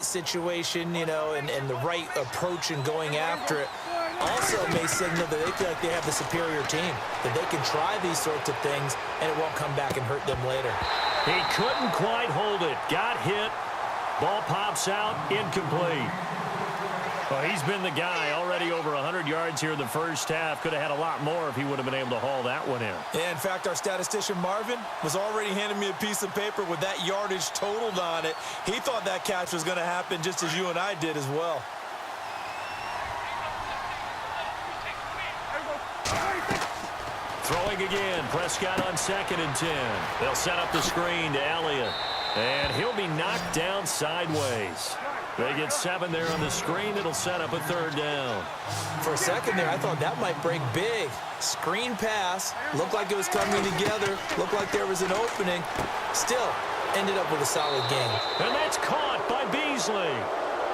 situation, you know, and the right approach in going after it also may signal that they feel like they have the superior team, that they can try these sorts of things and it won't come back and hurt them later. He couldn't quite hold it. Got hit. Ball pops out. Incomplete. Well, he's been the guy already over 100 yards here in the first half. Could have had a lot more if he would have been able to haul that one in. Yeah, in fact, our statistician Marvin was already handing me a piece of paper with that yardage totaled on it. He thought that catch was going to happen just as you and I did as well. Throwing again. Prescott on 2nd and 10. They'll set up the screen to Elliott. And he'll be knocked down sideways. They get 7 there on the screen. It'll set up a 3rd down. For a second there, I thought that might break big. Screen pass. Looked like it was coming together. Looked like there was an opening. Still, ended up with a solid game. And that's caught by Beasley.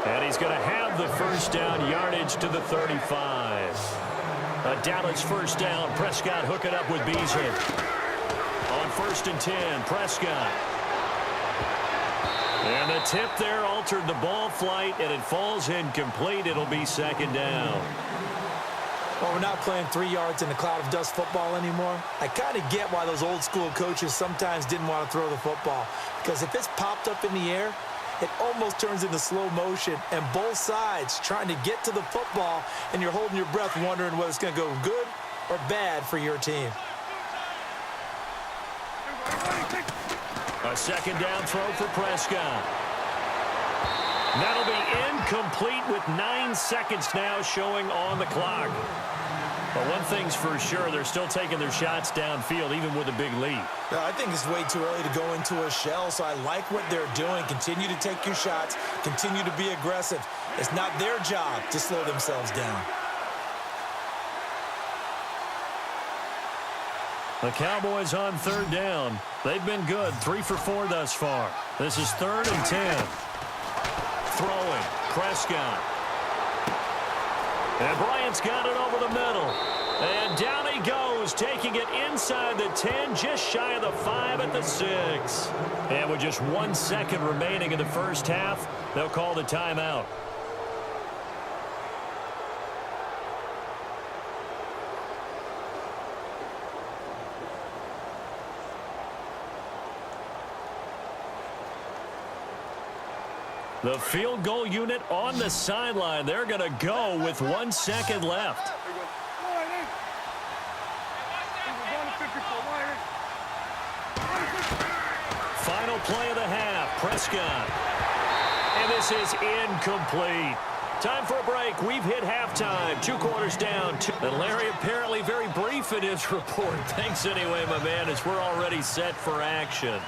And he's going to have the first down yardage to the 35. A Dallas first down. Prescott hooking up with Beasley. On 1st and 10, Prescott. And the tip there altered the ball flight, and it falls incomplete. It'll be 2nd down. Well, we're not playing 3 yards in a cloud of dust football anymore. I kind of get why those old school coaches sometimes didn't want to throw the football. Because if it's popped up in the air, it almost turns into slow motion, and both sides trying to get to the football, and you're holding your breath wondering whether it's going to go good or bad for your team. A 2nd down throw for Prescott. That'll be incomplete with 9 seconds now showing on the clock. But one thing's for sure, they're still taking their shots downfield, even with a big lead. I think it's way too early to go into a shell, so I like what they're doing. Continue to take your shots. Continue to be aggressive. It's not their job to slow themselves down. The Cowboys on 3rd down. They've been good, 3 for 4 thus far. This is 3rd and 10. Throwing, Prescott. And Bryant's got it over the middle. And down he goes, taking it inside the 10, just shy of the 5 at the 6. And with just 1 second remaining in the first half, they'll call the timeout. The field goal unit on the sideline. They're going to go with 1 second left. Final play of the half. Prescott. And this is incomplete. Time for a break. We've hit halftime. 2 quarters down. And Larry apparently very brief in his report. Thanks anyway, my man, as we're already set for action.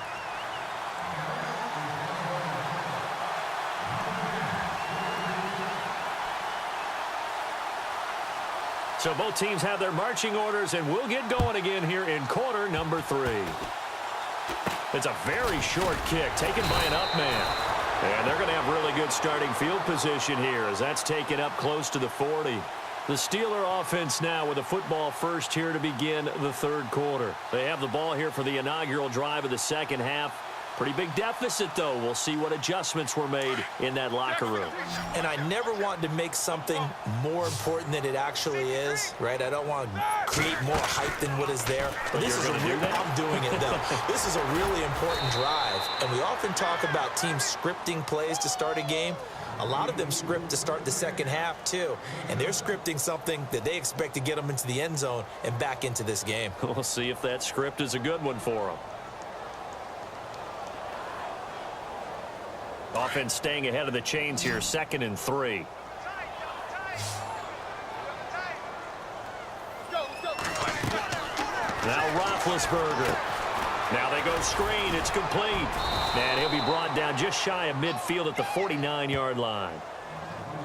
So both teams have their marching orders, and we'll get going again here in quarter number 3. It's a very short kick taken by an up man. And they're going to have really good starting field position here as that's taken up close to the 40. The Steeler offense now with a football first here to begin the 3rd quarter. They have the ball here for the inaugural drive of the second half. Pretty big deficit, though. We'll see what adjustments were made in that locker room. And I never want to make something more important than it actually is, right? I don't want to create more hype than what is there. But this is I'm doing it, though. This is a really important drive. And we often talk about teams scripting plays to start a game. A lot of them script to start the second half, too. And they're scripting something that they expect to get them into the end zone and back into this game. We'll see if that script is a good one for them. Offense staying ahead of the chains here, 2nd and 3. Now Roethlisberger. Now they go screen. It's complete. And he'll be brought down just shy of midfield at the 49-yard line.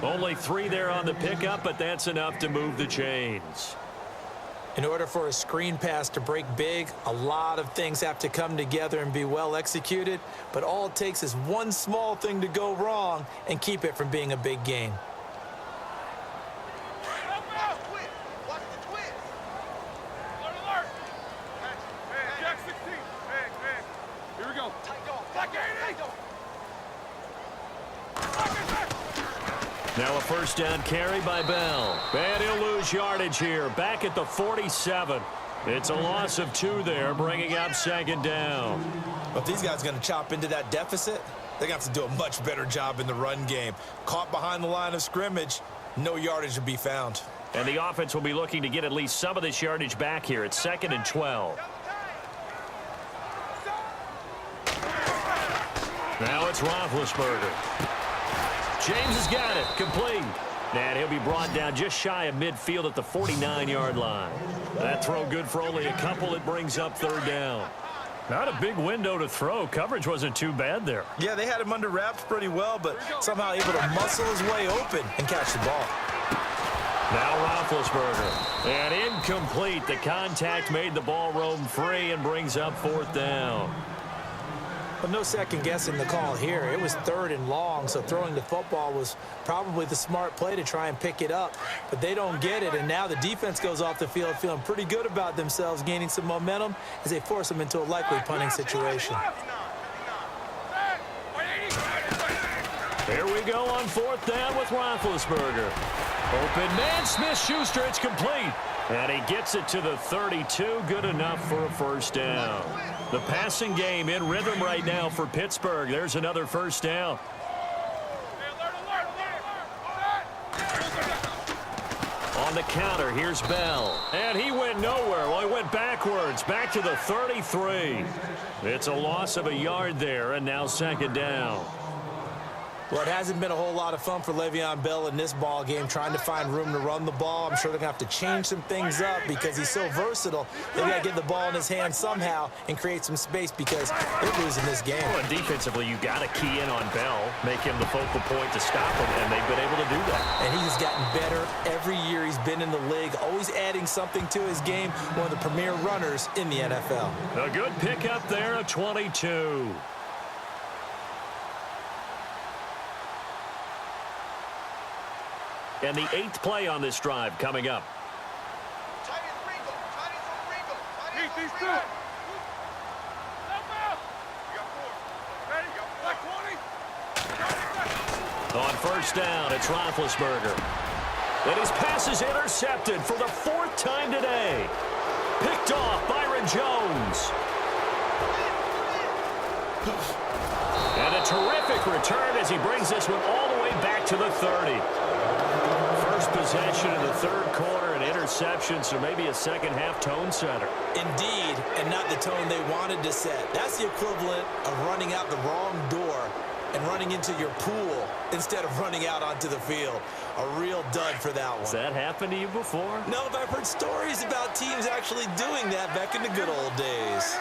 Only 3 there on the pickup, but that's enough to move the chains. In order for a screen pass to break big, a lot of things have to come together and be well executed. But all it takes is one small thing to go wrong and keep it from being a big gain. Now a first down carry by Bell. And he'll lose yardage here. Back at the 47. It's a loss of 2 there, bringing up second down. But if these guys are going to chop into that deficit, they're going to have to do a much better job in the run game. Caught behind the line of scrimmage, no yardage to be found. And the offense will be looking to get at least some of this yardage back here. It's 2nd and 12. Now it's Roethlisberger. James has got it. Complete. And he'll be brought down just shy of midfield at the 49-yard line. That throw good for only a couple. It brings up 3rd down. Not a big window to throw. Coverage wasn't too bad there. Yeah, they had him under wraps pretty well, but somehow able to muscle his way open and catch the ball. Now Roethlisberger. And incomplete. The contact made the ball roam free and brings up 4th down. But no second guessing the call here. It was 3rd and long, so throwing the football was probably the smart play to try and pick it up. But they don't get it, and now the defense goes off the field feeling pretty good about themselves, gaining some momentum as they force them into a likely punting situation. Here we go on 4th down with Roethlisberger. Open man, Smith-Schuster, it's complete. And he gets it to the 32, good enough for a first down. The passing game in rhythm right now for Pittsburgh. There's another first down. On the counter, here's Bell. And he went nowhere. Well, he went backwards, back to the 33. It's a loss of a yard there, and now 2nd down. Well, it hasn't been a whole lot of fun for Le'Veon Bell in this ball game, trying to find room to run the ball. I'm sure they're going to have to change some things up because he's so versatile. They've got to get the ball in his hands somehow and create some space because they're losing this game. Well, and defensively, you've got to key in on Bell, make him the focal point to stop him, and they've been able to do that. And he's gotten better every year he's been in the league, always adding something to his game, one of the premier runners in the NFL. A good pickup there at 22. And the 8th play on this drive coming up. On first down, it's Roethlisberger. And his pass is intercepted for the 4th time today. Picked off Byron Jones. And a terrific return as he brings this one all the way back to the 30. First possession in the 3rd quarter, an interception, so maybe a second-half tone setter. Indeed, and not the tone they wanted to set. That's the equivalent of running out the wrong door and running into your pool instead of running out onto the field. A real dud for that one. Has that happened to you before? No, but I've heard stories about teams actually doing that back in the good old days.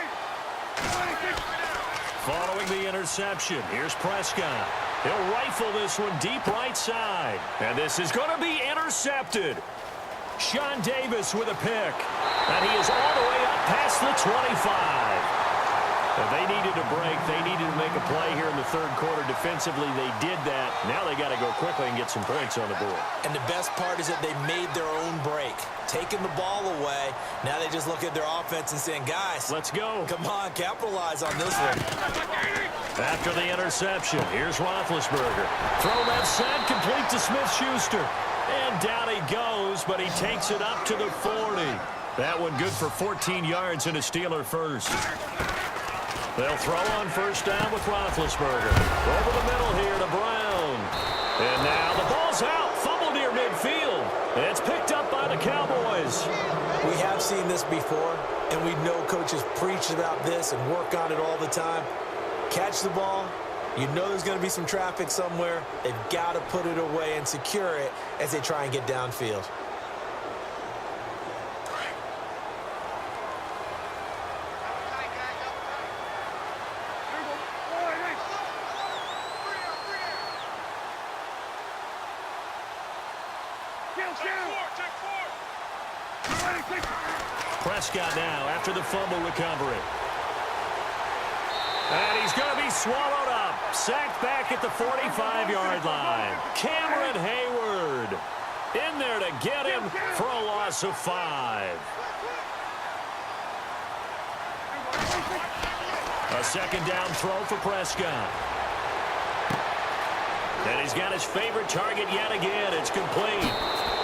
Following the interception, here's Prescott. He'll rifle this one deep right side. And this is going to be intercepted. Sean Davis with a pick. And he is all the way up past the 25. They needed a break. They needed to make a play here in the 3rd quarter. Defensively, they did that. Now they got to go quickly and get some points on the board. And the best part is that they made their own break. Taking the ball away. Now they just look at their offense and saying, guys, let's go. Come on, capitalize on this one. After the interception, here's Roethlisberger. Throw left side, complete to Smith-Schuster. And down he goes, but he takes it up to the 40. That one good for 14 yards and a Steeler first. They'll throw on first down with Roethlisberger. Over the middle here to Brown. And now the ball's out. Fumble near midfield. It's picked up by the Cowboys. We have seen this before, and we know coaches preach about this and work on it all the time. Catch the ball. You know there's going to be some traffic somewhere. They've got to put it away and secure it as they try and get downfield. Prescott now after the fumble recovery. And he's going to be swallowed up. Sacked back at the 45-yard line. Cameron Hayward in there to get him for a loss of 5. A second down throw for Prescott. And he's got his favorite target yet again. It's complete.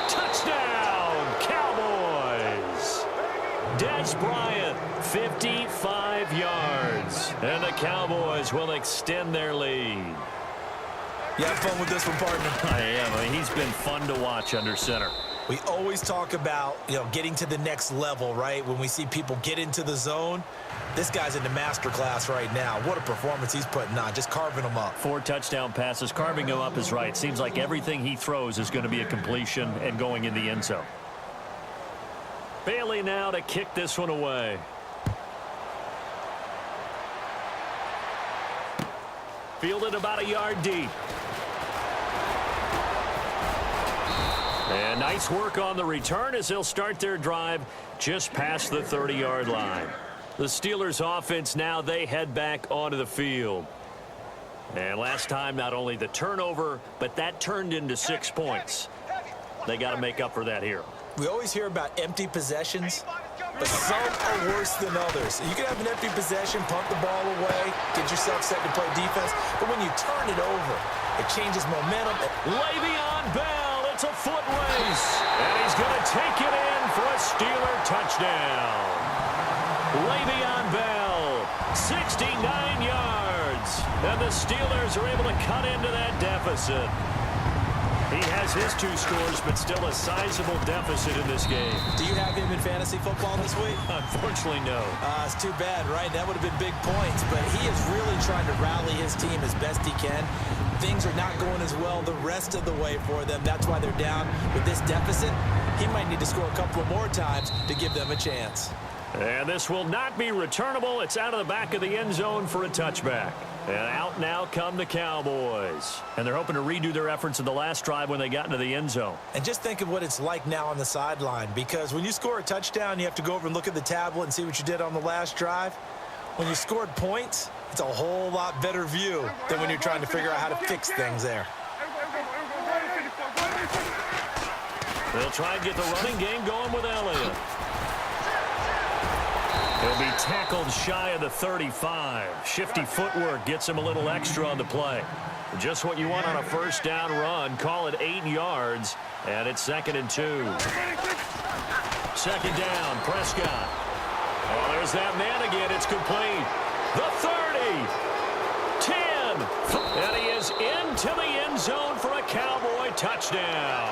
Touchdown, Cowboys. Des Bryant, 55 yards. And the Cowboys will extend their lead. You have fun with this one, partner? I am. I mean, he's been fun to watch under center. We always talk about, getting to the next level, right? When we see people get into the zone, this guy's in the master class right now. What a performance he's putting on, just carving them up. 4 touchdown passes. Carving him up is right. Seems like everything he throws is going to be a completion and going in the end zone. Bailey now to kick this one away. Fielded about a yard deep. And nice work on the return as they'll start their drive just past the 30-yard line. The Steelers offense now, they head back onto the field. And last time, not only the turnover, but that turned into 6 points. They got to make up for that here. We always hear about empty possessions, but some are worse than others. You can have an empty possession, pump the ball away, get yourself set to play defense, but when you turn it over, it changes momentum. Le'Veon Bell, it's a foot race, and he's going to take it in for a Steeler touchdown. Le'Veon Bell, 69 yards, and the Steelers are able to cut into that deficit. He has his 2 scores, but still a sizable deficit in this game. Do you have him in fantasy football this week? Unfortunately, no. It's too bad, right? That would have been big points, but he is really trying to rally his team as best he can. Things are not going as well the rest of the way for them. That's why they're down with this deficit. He might need to score a couple of more times to give them a chance. And this will not be returnable. It's out of the back of the end zone for a touchback. And out now come the Cowboys. And they're hoping to redo their efforts in the last drive when they got into the end zone. And just think of what it's like now on the sideline, because when you score a touchdown, you have to go over and look at the tablet and see what you did on the last drive. When you scored points, it's a whole lot better view than when you're trying to figure out how to fix things there. They'll try and get the running game going with Elliott. He'll be tackled shy of the 35. Shifty footwork gets him a little extra on the play. Just what you want on a first down run. Call it 8 yards, and it's 2nd and 2. 2nd down, Prescott. Oh, there's that man again. It's complete. The 30. 10. And he is into the end zone for a Cowboy touchdown.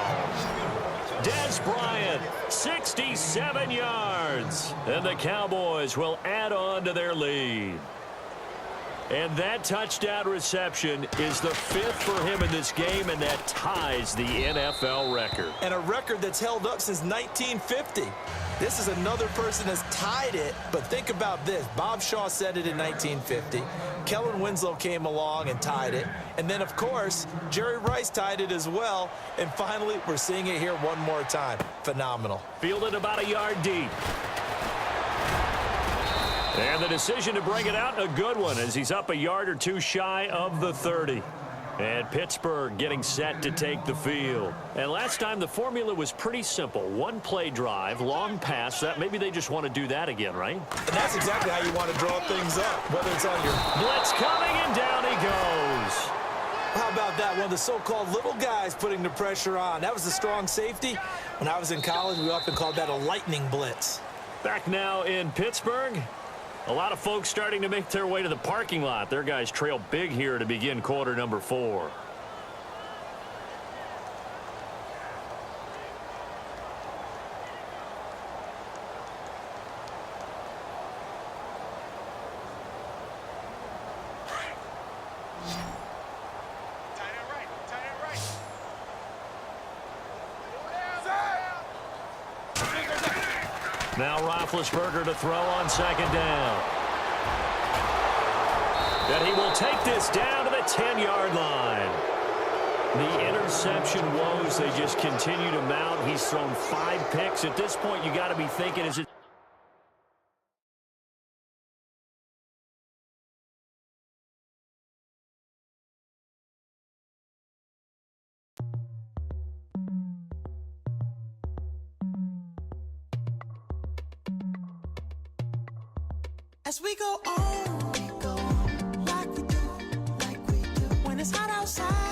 Des Bryant, 67 yards. And the Cowboys will add on to their lead. And that touchdown reception is the 5th for him in this game, and that ties the NFL record. And a record that's held up since 1950. This is another person that's tied it, but think about this. Bob Shaw said it in 1950. Kellen Winslow came along and tied it. And then, of course, Jerry Rice tied it as well. And finally, we're seeing it here one more time. Phenomenal. Fielded about a yard deep. And the decision to bring it out, a good one, as he's up a yard or 2 shy of the 30. And Pittsburgh getting set to take the field. And last time the formula was pretty simple. 1-play drive, long pass. That maybe they just want to do that again, right? And that's exactly how you want to draw things up, whether it's on your blitz coming, and down he goes. How about that? One of the so-called little guys putting the pressure on. That was the strong safety. When I was in college, we often called that a lightning blitz. Back now in Pittsburgh. A lot of folks starting to make their way to the parking lot. Their guys trail big here to begin quarter number 4. Now Roethlisberger to throw on 2nd down. And he will take this down to the 10-yard line. The interception woes, they just continue to mount. He's thrown 5 picks. At this point, you got to be thinking, is it... As we go on, like we do, when it's hot outside.